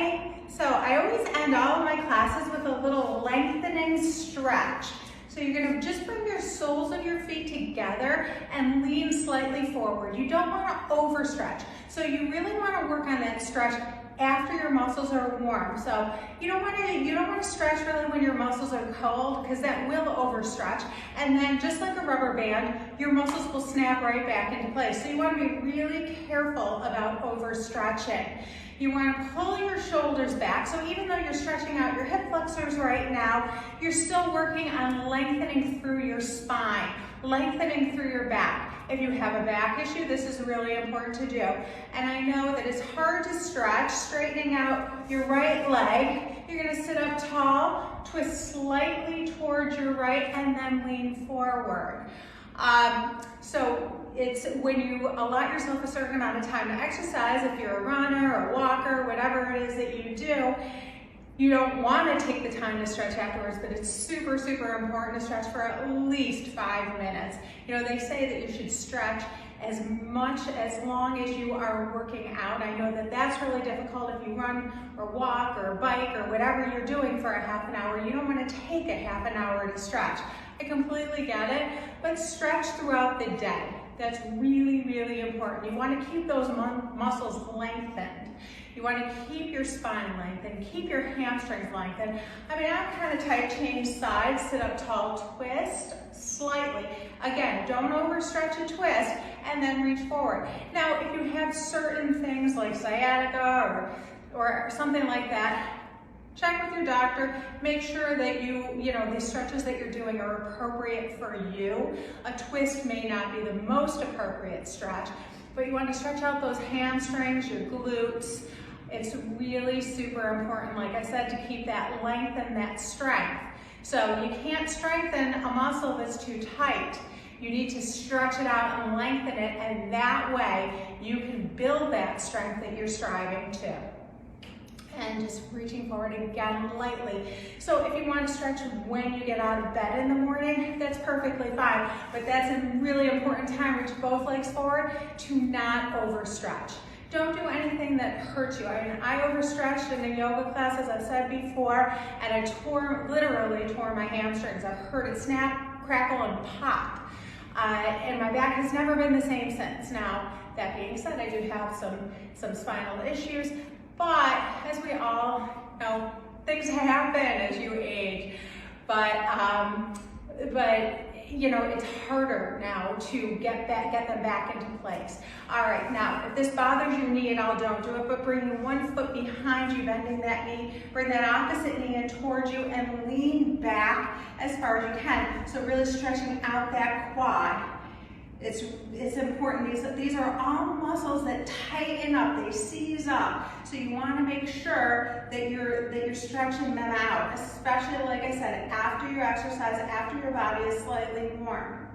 Hi. So I always end all of my classes with a little lengthening stretch. So you're gonna just bring your soles of your feet together and lean slightly forward. You don't wanna overstretch. So you really wanna work on that stretch after your muscles are warm. So you don't wanna stretch really when your muscles are cold, because that will overstretch. And then just like a rubber band, your muscles will snap right back into place. So you wanna be really careful about overstretching. You wanna pull your shoulders back. So even though you're stretching out your hip flexors right now, you're still working on lengthening through your spine, lengthening through your back. If you have a back issue, this is really important to do. And I know that it's hard to stretch, straightening out your right leg. You're gonna sit up tall, twist slightly towards your right, and then lean forward. So it's when you allot yourself a certain amount of time to exercise, if you're a runner or a walker, whatever it is that you do, you don't want to take the time to stretch afterwards, but it's super, super important to stretch for at least 5 minutes. You know, they say that you should stretch as long as you are working out. I know that that's really difficult if you run or walk or bike or whatever you're doing for a half an hour. You don't want to take a half an hour to stretch. I completely get it, but stretch throughout the day. That's really, really important. You want to keep those muscles lengthened. You want to keep your spine lengthened, keep your hamstrings lengthened. I mean, I'm kind of tight, change sides, sit up tall, twist slightly. Again, don't overstretch a twist, and then reach forward. Now, if you have certain things like sciatica or something like that, check with your doctor, make sure that the stretches that you're doing are appropriate for you. A twist may not be the most appropriate stretch, but you want to stretch out those hamstrings, your glutes. It's really super important, like I said, to keep that length and that strength. So you can't strengthen a muscle that's too tight. You need to stretch it out and lengthen it, and that way you can build that strength that you're striving to. And just reaching forward again lightly. So if you want to stretch when you get out of bed in the morning, that's perfectly fine. But that's a really important time. Reach both legs forward to not overstretch. Don't do anything that hurts you. I mean, I overstretched in the yoga class, as I've said before, and I literally tore my hamstrings. I've heard it snap, crackle, and pop. And my back has never been the same since. Now, that being said, I do have some spinal issues. But as we all know, things happen as you age. But you know, it's harder now to get them back into place. All right, now if this bothers your knee at all, don't do it. But bring one foot behind you, bending that knee. Bring that opposite knee in towards you and lean back as far as you can. So really stretching out that quad. It's important. These are all muscles that tighten up, they seize up. So you want to make sure that you're stretching them out, especially, like I said, after your exercise, after your body is slightly warm.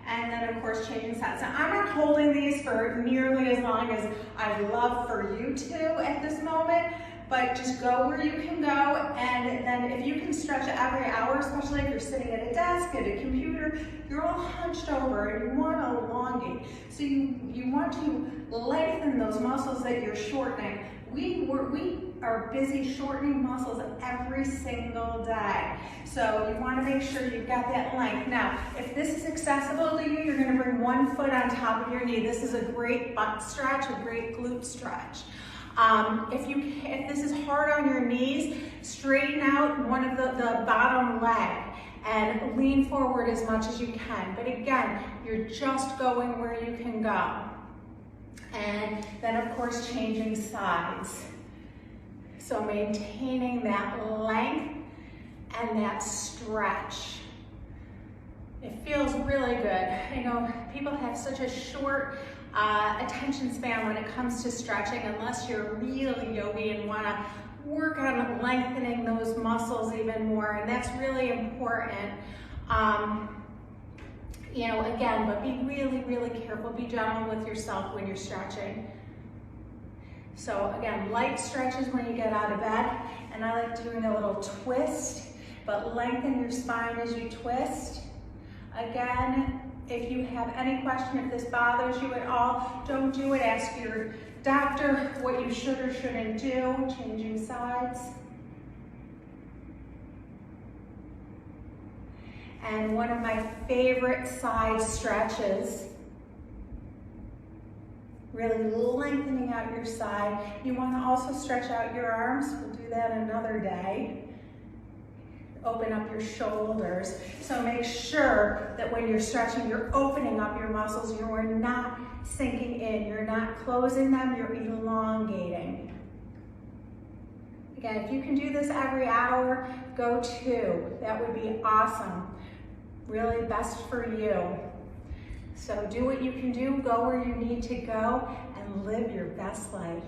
And then of course changing sides. Now I'm not holding these for nearly as long as I'd love for you to at this moment, but just go where you can go, and then if you can stretch every hour, especially if you're sitting at a desk, at a computer, you're all hunched over and you want to elongate. So you want to lengthen those muscles that you're shortening. We are busy shortening muscles every single day. So you want to make sure you've got that length. Now, if this is accessible to you, you're going to bring one foot on top of your knee. This is a great butt stretch, a great glute stretch. If this is hard on your knees, straighten out one of the bottom leg and lean forward as much as you can. But again, you're just going where you can go. And then of course changing sides. So maintaining that length and that stretch. It feels really good. You know, people have such a short attention span when it comes to stretching, unless you're really yogi and want to work on lengthening those muscles even more, and that's really important. You know, again, but be really, really careful. Be gentle with yourself when you're stretching. So again, light stretches when you get out of bed, and I like doing a little twist, but lengthen your spine as you twist. Again, if you have any question, if this bothers you at all, don't do it. Ask your doctor what you should or shouldn't do, changing sides. And one of my favorite side stretches, really lengthening out your side. You want to also stretch out your arms. We'll do that another day. Open up your shoulders. So make sure that when you're stretching, you're opening up your muscles. You are not sinking in. You're not closing them. You're elongating. Again, if you can do this every hour, go 2. That would be awesome. Really best for you. So do what you can do, go where you need to go, and live your best life.